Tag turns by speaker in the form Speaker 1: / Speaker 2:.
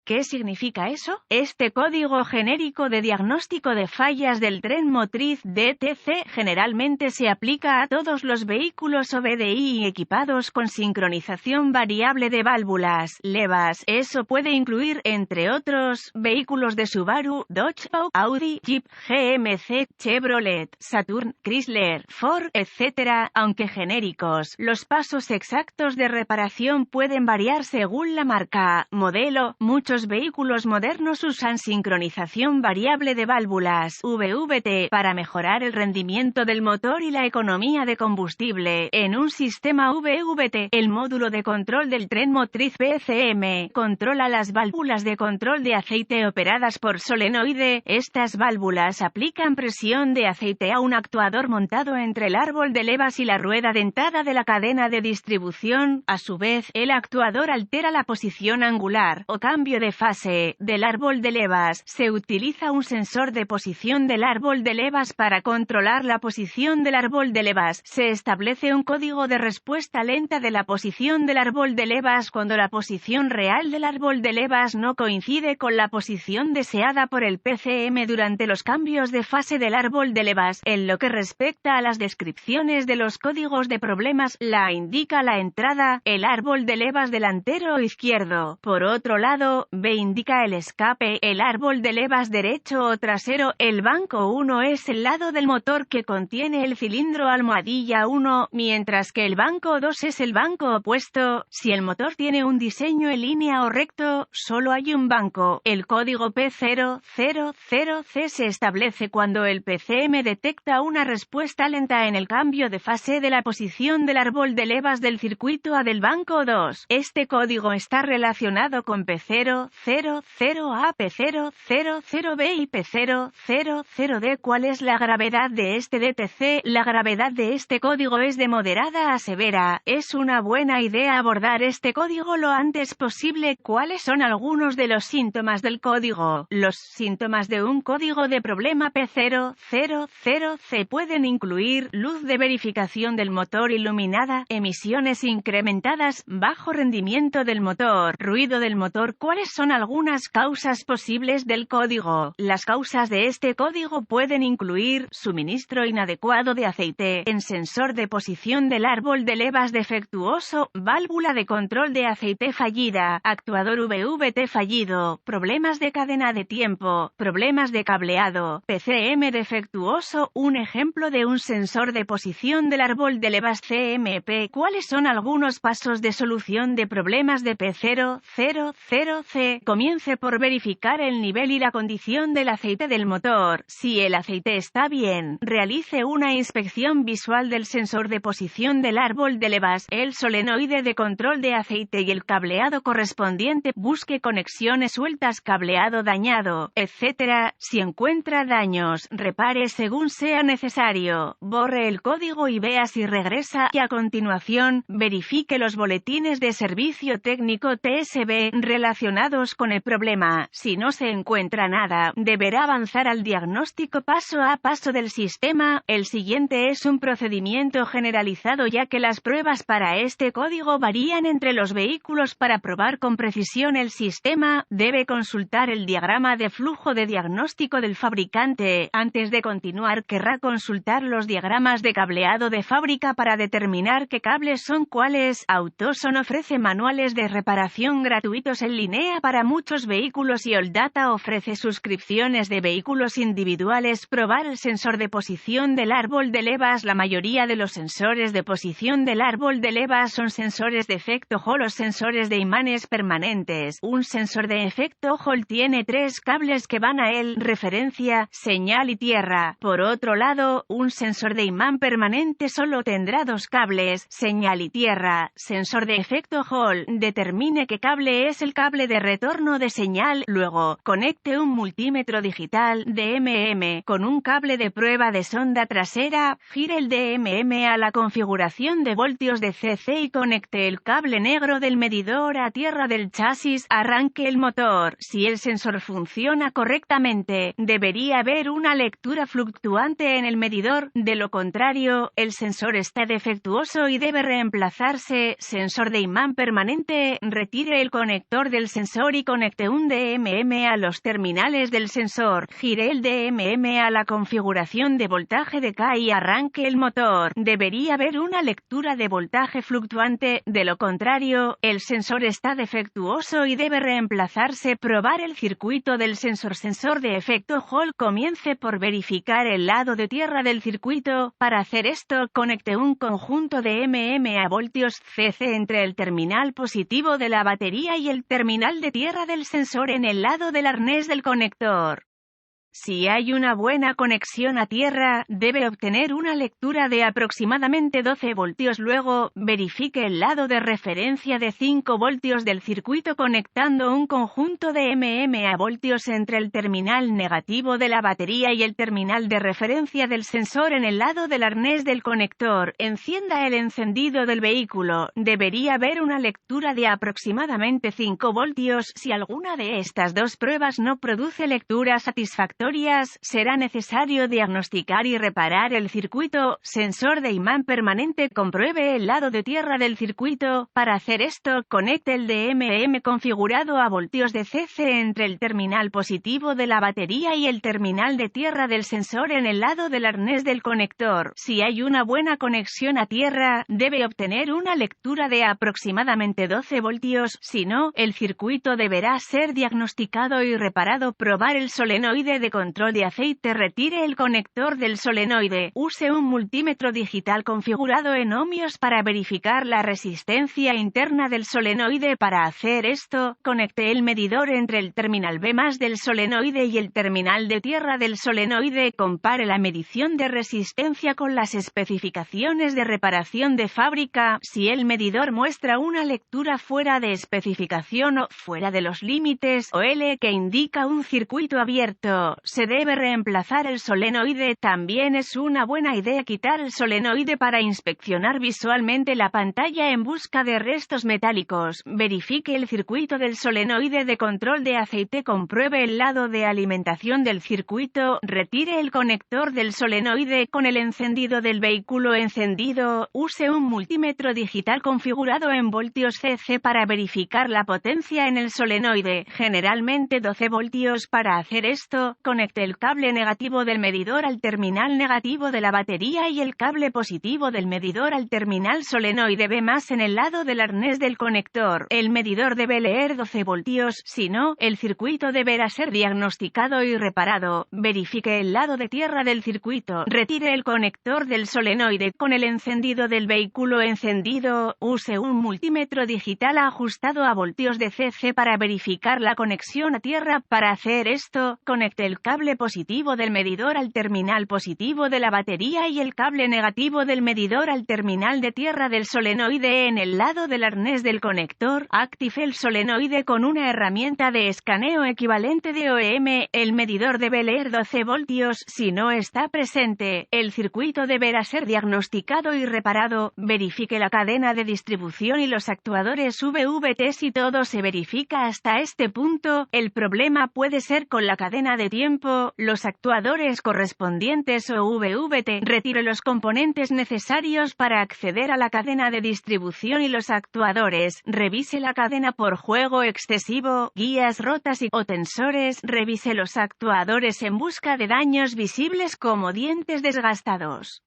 Speaker 1: ¿Qué significa eso? Este código genérico de diagnóstico de fallas del tren motriz DTC generalmente se aplica a todos los vehículos OBDI equipados con sincronización variable de válvulas, levas. Eso puede incluir, entre otros, vehículos de Subaru, Dodge, Audi, Jeep, GMC, Chevrolet, Saturn, Chrysler, Ford, etc. Aunque genéricos, los pasos exactos de reparación pueden variar según la marca, modelo. Muchos vehículos modernos usan sincronización variable de válvulas, VVT, para mejorar el rendimiento del motor y la economía de combustible. En un sistema VVT, el módulo de control del tren motriz PCM controla las válvulas de control de aceite operadas por solenoide. Estas válvulas aplican presión de aceite a un actuador montado entre el árbol de levas y la rueda dentada de la cadena de distribución. A su vez, el actuador altera la posición angular o cambio de fase del árbol de levas. Se utiliza un sensor de posición del árbol de levas para controlar la posición del árbol de levas. Se establece un código de respuesta lenta de la posición del árbol de levas cuando la posición real del árbol de levas no coincide con la posición deseada por el PCM durante los cambios de fase del árbol de levas. En lo que respecta a las descripciones de los códigos de problemas, la indica la entrada, el árbol de levas delantero izquierdo. Por otro lado, B indica el escape, el árbol de levas derecho o trasero. El banco 1 es el lado del motor que contiene el cilindro almohadilla 1, mientras que el banco 2 es el banco opuesto. Si el motor tiene un diseño en línea o recto, solo hay un banco. El código P000C se establece cuando el PCM detecta una respuesta lenta en el cambio de fase de la posición del árbol de levas del circuito A del banco 2. Este código está relacionado con P000A, P000B y P000D. ¿Cuál es la gravedad de este DTC? La gravedad de este código es de moderada a severa. Es una buena idea abordar este código lo antes posible. ¿Cuáles son algunos de los síntomas del código? Los síntomas de un código de problema P000C pueden incluir luz de verificación del motor iluminada, emisiones incrementadas, bajo rendimiento del motor, ruido del motor. ¿Cuáles son algunas causas posibles del código? Las causas de este código pueden incluir suministro inadecuado de aceite, en sensor de posición del árbol de levas defectuoso, válvula de control de aceite fallida, actuador VVT fallido, problemas de cadena de tiempo, problemas de cableado, PCM defectuoso. Un ejemplo de un sensor de posición del árbol de levas CMP. ¿Cuáles son algunos pasos de solución de problemas de P000C? Comience por verificar el nivel y la condición del aceite del motor. Si el aceite está bien, realice una inspección visual del sensor de posición del árbol de levas, el solenoide de control de aceite y el cableado correspondiente. Busque conexiones sueltas, cableado dañado, etc. Si encuentra daños, repare según sea necesario. Borre el código y vea si regresa. Y a continuación, verifique los boletines de servicio técnico TSB relacionados con el problema. Si no se encuentra nada, deberá avanzar al diagnóstico paso a paso del sistema. El siguiente es un procedimiento generalizado ya que las pruebas para este código varían entre los vehículos. Para probar con precisión el sistema, debe consultar el diagrama de flujo de diagnóstico del fabricante. Antes de continuar, querrá consultar los diagramas de cableado de fábrica para determinar qué cables son cuáles. AutoZone ofrece manuales de reparación gratuitos en línea para muchos vehículos y AllData ofrece suscripciones de vehículos individuales. Probar el sensor de posición del árbol de levas. La mayoría de los sensores de posición del árbol de levas son sensores de efecto Hall o sensores de imanes permanentes. Un sensor de efecto Hall tiene 3 cables que van a él: referencia, señal y tierra. Por otro lado, un sensor de imán permanente solo tendrá 2 cables, señal y tierra. Sensor de efecto Hall. Determine qué cable es el cable de retorno de señal. Luego, conecte un multímetro digital DMM con un cable de prueba de sonda trasera. Gire el DMM a la configuración de voltios de CC y conecte el cable negro del medidor a tierra del chasis. Arranque el motor. Si el sensor funciona correctamente, debería haber una lectura fluctuante en el medidor. De lo contrario, el sensor está defectuoso y debe reemplazarse. Sensor de imán permanente. Retire el conector del sensor sensor y conecte un DMM a los terminales del sensor. Gire el DMM a la configuración de voltaje de K y arranque el motor. Debería haber una lectura de voltaje fluctuante, de lo contrario, el sensor está defectuoso y debe reemplazarse. Probar el circuito del sensor. Sensor de efecto Hall. Comience por verificar el lado de tierra del circuito. Para hacer esto, conecte un conjunto de a voltios CC entre el terminal positivo de la batería y el terminal de tierra del sensor en el lado del arnés del conector. Si hay una buena conexión a tierra, debe obtener una lectura de aproximadamente 12 voltios. Luego, verifique el lado de referencia de 5 voltios del circuito conectando un conjunto de a voltios entre el terminal negativo de la batería y el terminal de referencia del sensor en el lado del arnés del conector. Encienda el encendido del vehículo. Debería haber una lectura de aproximadamente 5 voltios. Si alguna de estas dos pruebas no produce lectura satisfactoria, será necesario diagnosticar y reparar el circuito. Sensor de imán permanente. Compruebe el lado de tierra del circuito. Para hacer esto, conecte el DMM configurado a voltios de CC entre el terminal positivo de la batería y el terminal de tierra del sensor en el lado del arnés del conector. Si hay una buena conexión a tierra, debe obtener una lectura de aproximadamente 12 voltios. Si no, el circuito deberá ser diagnosticado y reparado. Probar el solenoide de control de aceite. Retire el conector del solenoide. Use un multímetro digital configurado en ohmios para verificar la resistencia interna del solenoide. Para hacer esto, conecte el medidor entre el terminal B+ del solenoide y el terminal de tierra del solenoide. Compare la medición de resistencia con las especificaciones de reparación de fábrica. Si el medidor muestra una lectura fuera de especificación o fuera de los límites o L que indica un circuito abierto, se debe reemplazar el solenoide. También es una buena idea quitar el solenoide para inspeccionar visualmente la pantalla en busca de restos metálicos. Verifique el circuito del solenoide de control de aceite. Compruebe el lado de alimentación del circuito. Retire el conector del solenoide con el encendido del vehículo encendido. Use un multímetro digital configurado en voltios CC para verificar la potencia en el solenoide, generalmente 12 voltios. Para hacer esto, conecte el cable negativo del medidor al terminal negativo de la batería y el cable positivo del medidor al terminal solenoide B+ en el lado del arnés del conector. El medidor debe leer 12 voltios, si no, el circuito deberá ser diagnosticado y reparado. Verifique el lado de tierra del circuito. Retire el conector del solenoide con el encendido del vehículo encendido. Use un multímetro digital ajustado a voltios de CC para verificar la conexión a tierra. Para hacer esto, conecte el cable positivo del medidor al terminal positivo de la batería y el cable negativo del medidor al terminal de tierra del solenoide en el lado del arnés del conector. Active el solenoide con una herramienta de escaneo equivalente de OEM. El medidor debe leer 12 voltios. Si no está presente, el circuito deberá ser diagnosticado y reparado. Verifique la cadena de distribución y los actuadores VVT. Si todo se verifica hasta este punto, el problema puede ser con la cadena de tiempo, los actuadores correspondientes o VVT. Retire los componentes necesarios para acceder a la cadena de distribución y los actuadores. Revise la cadena por juego excesivo, guías rotas o tensores. Revise los actuadores en busca de daños visibles como dientes desgastados.